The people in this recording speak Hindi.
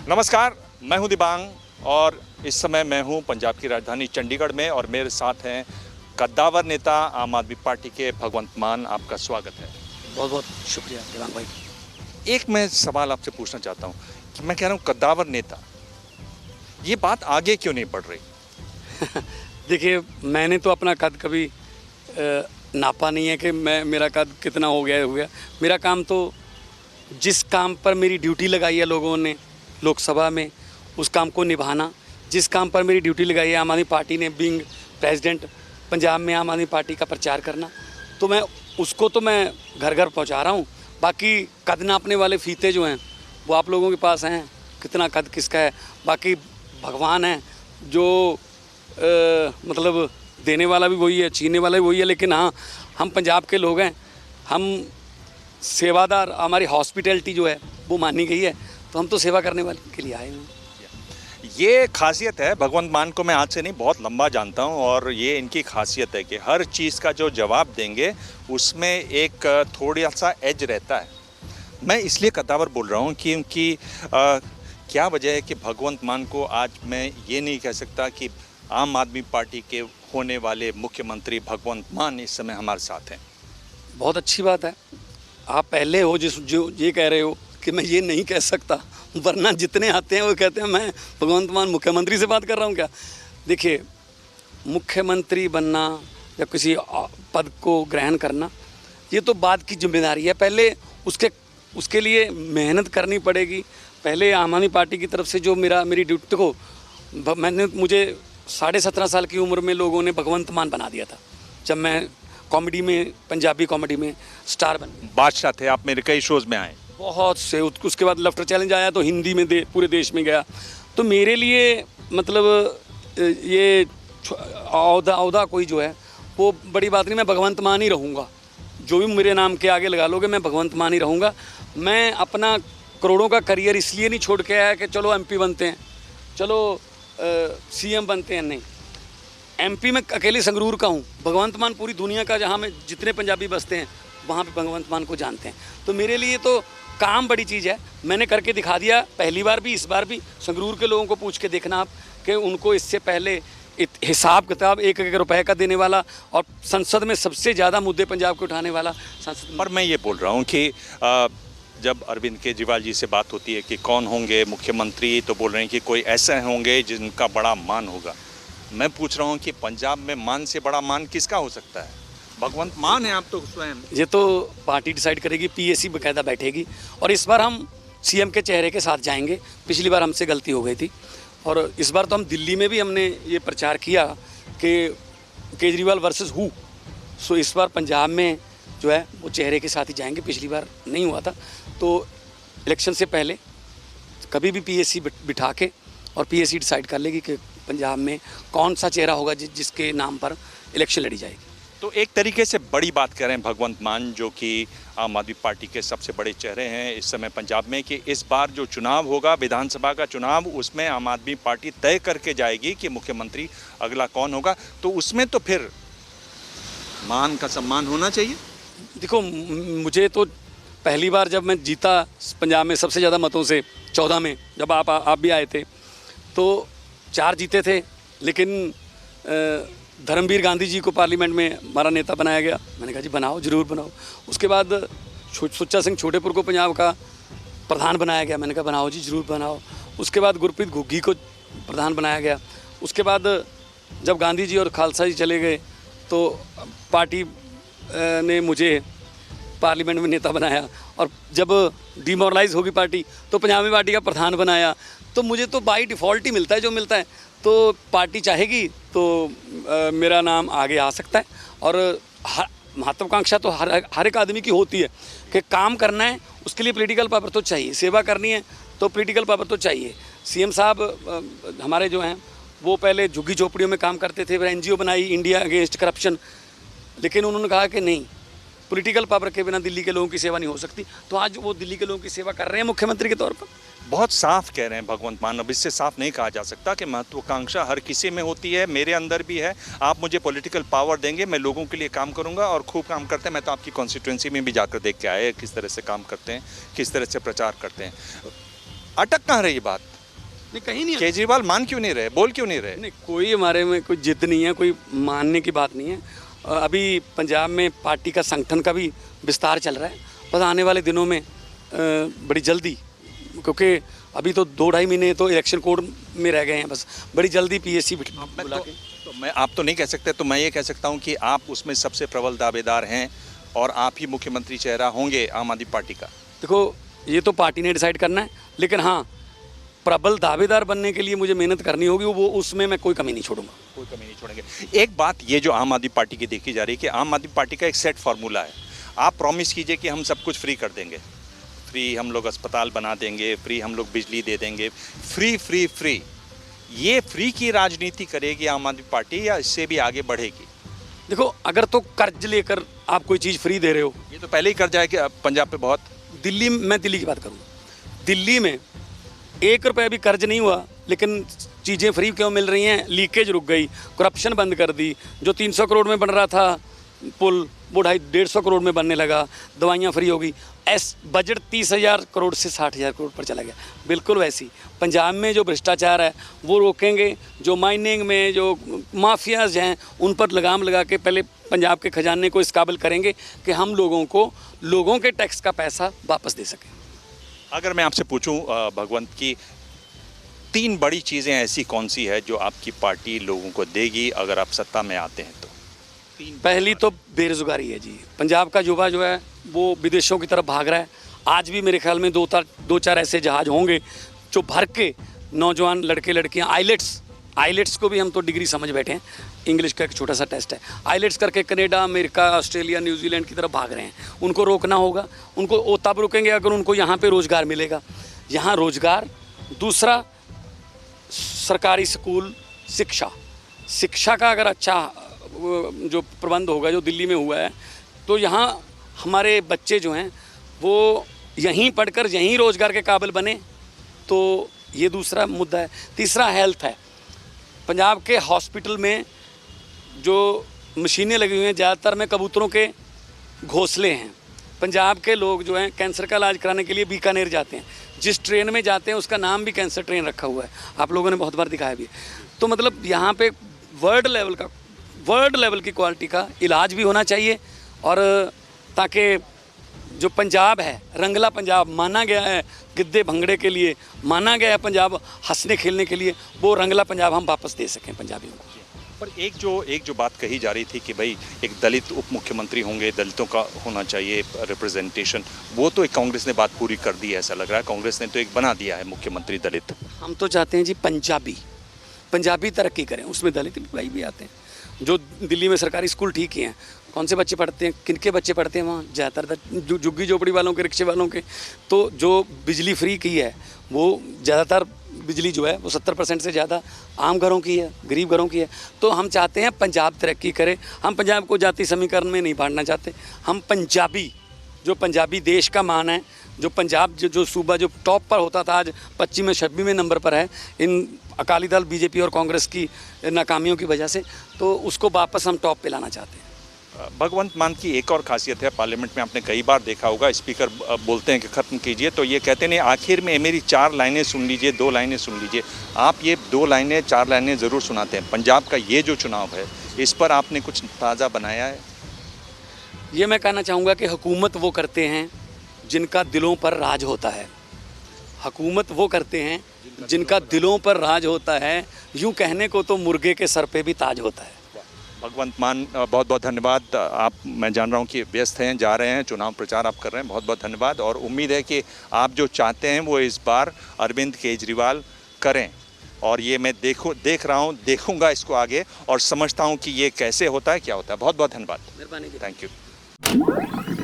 नमस्कार, मैं हूं दिबांग और इस समय मैं हूं पंजाब की राजधानी चंडीगढ़ में और मेरे साथ हैं कद्दावर नेता आम आदमी पार्टी के भगवंत मान। आपका स्वागत है। बहुत बहुत शुक्रिया दिबांग भाई। एक मैं सवाल आपसे पूछना चाहता हूं कि मैं कह रहा हूं कद्दावर नेता, ये बात आगे क्यों नहीं बढ़ रही? देखिए, मैंने तो अपना कद कभी नापा नहीं है कि मेरा कद कितना हो गया। मेरा काम तो जिस काम पर मेरी ड्यूटी लगाई है लोगों ने लोकसभा में, उस काम को निभाना। जिस काम पर मेरी ड्यूटी लगाई है आम आदमी पार्टी ने, बीइंग प्रेसिडेंट पंजाब में आम आदमी पार्टी का प्रचार करना, तो मैं उसको तो मैं घर घर पहुंचा रहा हूं। बाकी कद नापने वाले फीते जो हैं वो आप लोगों के पास हैं, कितना कद किसका है। बाकी भगवान है जो मतलब देने वाला भी वही है, छीनने वाला भी वही है। लेकिन हाँ, हम पंजाब के लोग हैं, हम सेवादार, हमारी हॉस्पिटैलिटी जो है वो मानी गई है, तो हम तो सेवा करने वाले के लिए आए हैं। ये खासियत है भगवंत मान को, मैं आज से नहीं बहुत लंबा जानता हूं और ये इनकी खासियत है कि हर चीज़ का जो जवाब देंगे उसमें एक थोड़ा सा एज रहता है। मैं इसलिए कद्दावर बोल रहा हूं क्योंकि क्या वजह है कि भगवंत मान को आज मैं ये नहीं कह सकता कि आम आदमी पार्टी के होने वाले मुख्यमंत्री भगवंत मान इस समय हमारे साथ हैं। बहुत अच्छी बात है, आप पहले हो जो ये कह रहे हो कि मैं ये नहीं कह सकता, वरना जितने आते हैं वो कहते हैं मैं भगवंत मान मुख्यमंत्री से बात कर रहा हूँ क्या। देखिए, मुख्यमंत्री बनना या किसी पद को ग्रहण करना ये तो बाद की जिम्मेदारी है। पहले उसके लिए मेहनत करनी पड़ेगी। पहले आम आदमी पार्टी की तरफ से जो मेरी ड्यूटी को मुझे 17.5 साल की उम्र में लोगों ने भगवंत मान बना दिया था, जब मैं कॉमेडी में, पंजाबी कॉमेडी में स्टार बन बादशाह थे आप, मेरे कई शोज़ में आए बहुत से। उसके बाद लफ्टर चैलेंज आया तो हिंदी में पूरे देश में गया। तो मेरे लिए मतलब ये औहदा कोई जो है वो बड़ी बात नहीं। मैं भगवंत मान ही रहूँगा, जो भी मेरे नाम के आगे लगा लोगे मैं भगवंत मान ही रहूँगा। मैं अपना करोड़ों का करियर इसलिए नहीं छोड़ के आया कि चलो एमपी बनते हैं, चलो सीएम बनते हैं। नहीं, एमपी में अकेले संगरूर का हूँ। भगवंत मान पूरी दुनिया का, जहाँ में जितने पंजाबी बसते हैं वहाँ पे भगवंत मान को जानते हैं। तो मेरे लिए तो काम बड़ी चीज़ है, मैंने करके दिखा दिया। पहली बार भी, इस बार भी। संगरूर के लोगों को पूछ के देखना आप कि उनको इससे पहले हिसाब किताब 1-1 रुपए का देने वाला और संसद में सबसे ज़्यादा मुद्दे पंजाब के उठाने वाला संसद। पर मैं ये बोल रहा हूँ कि जब अरविंद केजरीवाल जी से बात होती है कि कौन होंगे मुख्यमंत्री, तो बोल रहे हैं कि कोई ऐसे होंगे जिनका बड़ा मान होगा। मैं पूछ रहा हूँ कि पंजाब में मान से बड़ा मान किसका हो सकता है? भगवंत मान है आप तो स्वयं। ये तो पार्टी डिसाइड करेगी, पीएसी बाकायदा बैठेगी। और इस बार हम सीएम के चेहरे के साथ जाएंगे। पिछली बार हमसे गलती हो गई थी और इस बार तो हम दिल्ली में भी हमने ये प्रचार किया कि केजरीवाल वर्सेस हु। सो इस बार पंजाब में जो है वो चेहरे के साथ ही जाएंगे। पिछली बार नहीं हुआ था, तो इलेक्शन से पहले कभी भी पीएसी बिठा के और पीएसी डिसाइड कर लेगी कि पंजाब में कौन सा चेहरा होगा जिसके नाम पर इलेक्शन लड़ी जाएगी। तो एक तरीके से बड़ी बात कर रहे हैं भगवंत मान, जो कि आम आदमी पार्टी के सबसे बड़े चेहरे हैं इस समय पंजाब में, कि इस बार जो चुनाव होगा, विधानसभा का चुनाव, उसमें आम आदमी पार्टी तय करके जाएगी कि मुख्यमंत्री अगला कौन होगा। तो उसमें तो फिर मान का सम्मान होना चाहिए। देखो, मुझे तो पहली बार जब मैं जीता पंजाब में सबसे ज़्यादा मतों से 14 में, जब आप भी आए थे, तो 4 जीते थे। लेकिन धर्मवीर गांधी जी को पार्लियामेंट में हमारा नेता बनाया गया। मैंने कहा जी बनाओ, ज़रूर बनाओ। उसके बाद सुच्चा सिंह छोटेपुर को पंजाब का प्रधान बनाया गया। मैंने कहा बनाओ जी, ज़रूर बनाओ। उसके बाद गुरप्रीत घुग्गी को प्रधान बनाया गया। उसके बाद जब गांधी जी और खालसा जी चले गए तो पार्टी ने मुझे पार्लियामेंट में नेता बनाया, और जब डिमोरलाइज होगी पार्टी तो पंजाबी पार्टी का प्रधान बनाया। तो मुझे तो बाई डिफ़ॉल्ट ही मिलता है जो मिलता है। तो पार्टी चाहेगी तो मेरा नाम आगे आ सकता है। और महत्वाकांक्षा तो हर एक आदमी की होती है कि काम करना है, उसके लिए पॉलिटिकल पावर तो चाहिए। सेवा करनी है तो पॉलिटिकल पावर तो चाहिए। सीएम साहब हमारे जो हैं वो पहले झुग्गी झोपड़ियों में काम करते थे, फिर एनजीओ बनाई इंडिया अगेंस्ट करप्शन। लेकिन उन्होंने कहा कि नहीं, पॉलिटिकल पावर के बिना दिल्ली के लोगों की सेवा नहीं हो सकती। तो आज वो दिल्ली के लोगों की सेवा कर रहे हैं मुख्यमंत्री के तौर पर। बहुत साफ कह रहे हैं भगवंत मान, अब इससे साफ नहीं कहा जा सकता कि महत्वाकांक्षा हर किसी में होती है, मेरे अंदर भी है। आप मुझे पॉलिटिकल पावर देंगे, मैं लोगों के लिए काम करूंगा और खूब काम करते हैं। मैं तो आपकी कॉन्स्टिट्यूंसी में भी जाकर देख के आए किस तरह से काम करते हैं, किस तरह से प्रचार करते हैं। अटक कहाँ रही बात? नहीं, कहीं नहीं केजरीवाल मान क्यों नहीं रहे, बोल क्यों नहीं रहे? नहीं, कोई हमारे में कोई जिद नहीं है, कोई मानने की बात नहीं है। अभी पंजाब में पार्टी का संगठन का भी विस्तार चल रहा है, बस आने वाले दिनों में बड़ी जल्दी, क्योंकि अभी तो 2-2.5 महीने तो इलेक्शन कोड में रह गए हैं, बस बड़ी जल्दी पीएससी बुला के। तो मैं आप तो नहीं कह सकते, तो मैं ये कह सकता हूँ कि आप उसमें सबसे प्रबल दावेदार हैं और आप ही मुख्यमंत्री चेहरा होंगे आम आदमी पार्टी का। देखो, ये तो पार्टी ने डिसाइड करना है, लेकिन हाँ, प्रबल दावेदार बनने के लिए मुझे मेहनत करनी होगी, वो उसमें मैं कोई कमी नहीं छोड़ूंगा। कोई कमी नहीं छोड़ेंगे। एक बात ये जो आम आदमी पार्टी की देखी जा रही है कि आम आदमी पार्टी का एक सेट फार्मूला है। आप प्रॉमिस कीजिए कि हम सब कुछ फ्री कर देंगे, फ्री हम लोग अस्पताल बना देंगे, फ्री हम लोग बिजली दे देंगे, फ्री फ्री फ्री। ये फ्री की राजनीति करेगी आम आदमी पार्टी या इससे भी आगे बढ़ेगी? देखो, अगर तो कर्ज लेकर आप कोई चीज़ फ्री दे रहे हो, ये तो पहले ही कर जाए कि पंजाब पे बहुत। मैं दिल्ली की बात करूँ, दिल्ली में 1 रुपया भी कर्ज नहीं हुआ, लेकिन चीज़ें फ्री क्यों मिल रही हैं? लीकेज रुक गई, करप्शन बंद कर दी, जो 300 करोड़ में बन रहा था पुल, वो 150 करोड़ में बनने लगा, दवाइयाँ फ्री हो गई। बजट 30,000 करोड़ से 60,000 करोड़ पर चला गया। बिल्कुल वैसी पंजाब में जो भ्रष्टाचार है वो रोकेंगे, जो माइनिंग में जो माफियाज हैं उन पर लगाम लगा के पहले पंजाब के खजाने को इस काबिल करेंगे कि हम लोगों के टैक्स का पैसा वापस दे सकें। अगर मैं आपसे पूछूं भगवंत की 3 बड़ी चीज़ें ऐसी कौन सी है जो आपकी पार्टी लोगों को देगी अगर आप सत्ता में आते हैं तो? पहली तो बेरोजगारी है जी। पंजाब का युवा जो है वो विदेशों की तरफ भाग रहा है। आज भी मेरे ख्याल में 2-4 ऐसे जहाज होंगे जो भर के नौजवान लड़के लड़कियां आइलेट्स को भी हम तो डिग्री समझ बैठे हैं, इंग्लिश का एक छोटा सा टेस्ट है, आइलेट्स करके कनाडा, अमेरिका, ऑस्ट्रेलिया, न्यूजीलैंड की तरफ भाग रहे हैं। उनको रोकना होगा। उनको वो तब रुकेंगे अगर उनको यहाँ पे रोज़गार मिलेगा। यहाँ रोज़गार, दूसरा सरकारी स्कूल, शिक्षा का अगर अच्छा जो प्रबंध होगा जो दिल्ली में हुआ है, तो यहाँ हमारे बच्चे जो हैं वो यहीं पढ़कर यहीं रोज़गार के काबिल बने, तो ये दूसरा मुद्दा है। तीसरा हेल्थ है। पंजाब के हॉस्पिटल में जो मशीनें लगी हुई हैं, ज़्यादातर में कबूतरों के घोंसले हैं। पंजाब के लोग जो हैं कैंसर का इलाज कराने के लिए बीकानेर जाते हैं। जिस ट्रेन में जाते हैं उसका नाम भी कैंसर ट्रेन रखा हुआ है, आप लोगों ने बहुत बार दिखाया भी है। तो मतलब यहाँ पे वर्ल्ड लेवल की क्वालिटी का इलाज भी होना चाहिए, और ताकि जो पंजाब है, रंगला पंजाब माना गया है गिद्दे भंगड़े के लिए, माना गया है पंजाब हंसने खेलने के लिए, वो रंगला पंजाब हम वापस दे सकें पंजाबियों को। पर एक जो बात कही जा रही थी कि भाई एक दलित उप मुख्यमंत्री होंगे, दलितों का होना चाहिए रिप्रेजेंटेशन, वो तो एक कांग्रेस ने बात पूरी कर दी है, ऐसा लग रहा है। कांग्रेस ने तो एक बना दिया है मुख्यमंत्री दलित। हम तो चाहते हैं जी पंजाबी तरक्की करें, उसमें दलित भाई भी आते हैं। जो दिल्ली में सरकारी स्कूल ठीक ही हैं, कौन से बच्चे पढ़ते हैं, किनके बच्चे पढ़ते हैं वहाँ? ज़्यादातर झुग्गी झोपड़ी वालों के, रिक्शे वालों के। तो जो बिजली फ्री की है वो ज़्यादातर बिजली जो है वो 70% से ज़्यादा आम घरों की है, गरीब घरों की है। तो हम चाहते हैं पंजाब तरक्की करे। हम पंजाब को जाति समीकरण में नहीं बांटना चाहते। हम पंजाबी देश का मान है, जो पंजाब जो सूबा जो टॉप पर होता था, आज 25वें 26वें नंबर पर है इन अकाली दल, बीजेपी और कांग्रेस की नाकामियों की वजह से। तो उसको वापस हम टॉप पे लाना चाहते हैं। भगवंत मान की एक और खासियत है, पार्लियामेंट में आपने कई बार देखा होगा, स्पीकर बोलते हैं कि ख़त्म कीजिए तो ये कहते नहीं आखिर में मेरी 4 लाइनें सुन लीजिए, 2 लाइनें सुन लीजिए। आप ये 2 लाइनें 4 लाइनें ज़रूर सुनाते हैं। पंजाब का ये जो चुनाव है, इस पर आपने कुछ ताज़ा बनाया है? ये मैं कहना चाहूँगा कि हुकूमत वो करते हैं जिनका दिलों पर राज होता है। हुकूमत वो करते हैं जिनका दिलों पर राज होता है। यूँ कहने को तो मुर्गे के सर पे भी ताज होता है। भगवंत मान, बहुत बहुत धन्यवाद। आप, मैं जान रहा हूँ कि व्यस्त हैं, जा रहे हैं, चुनाव प्रचार आप कर रहे हैं, बहुत बहुत धन्यवाद। और उम्मीद है कि आप जो चाहते हैं वो इस बार अरविंद केजरीवाल करें, और ये मैं देख रहा हूँ, देखूँगा इसको आगे और समझता हूँ कि ये कैसे होता है, क्या होता है। बहुत बहुत धन्यवाद, मेहरबानी, थैंक यू।